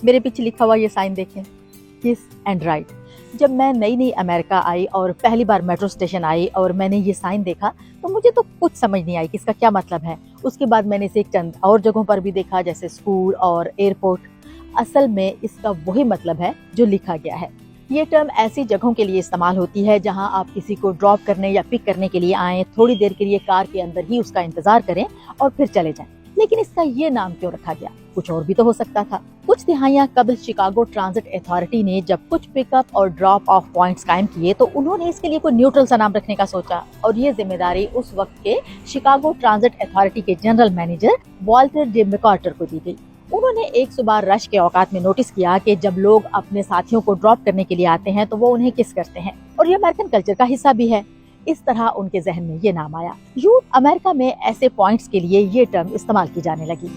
मेरे पीछे लिखा हुआ ये साइन देखें, किस एंड राइट। जब मैं नई नई अमेरिका आई और पहली बार मेट्रो स्टेशन आई और मैंने ये साइन देखा तो मुझे तो कुछ समझ नहीं आई कि इसका क्या मतलब है। उसके बाद मैंने इसे चंद और जगहों पर भी देखा, जैसे स्कूल और एयरपोर्ट। असल में इसका वही मतलब है जो लिखा गया है। ये टर्म ऐसी जगहों के लिए इस्तेमाल होती है जहां आप किसी को ड्रॉप करने या पिक करने के लिए आए, थोड़ी देर के लिए कार के अंदर ही उसका इंतजार करें और फिर चले जाएं। लेकिन इसका ये नाम क्यों रखा गया? कुछ और भी तो हो सकता था। कुछ दिहाइयां कबल शिकागो ट्रांजिट अथॉरिटी ने जब कुछ पिकअप और ड्रॉप ऑफ पॉइंट्स कायम किए तो उन्होंने इसके लिए कोई न्यूट्रल सा नाम रखने का सोचा और ये जिम्मेदारी उस वक्त के शिकागो ट्रांजिट अथॉरिटी के जनरल मैनेजर वॉल्टर जे मैकार्टर को दी गई। उन्होंने एक सुबह रश के औकात में नोटिस किया कि जब लोग अपने साथियों को ड्रॉप करने के लिए आते हैं तो वो उन्हें किस करते हैं और ये अमेरिकन कल्चर का हिस्सा भी है। इस तरह उनके जहन में ये नाम आया। यूथ अमेरिका में ऐसे पॉइंट्स के लिए ये टर्म इस्तेमाल की जाने लगी।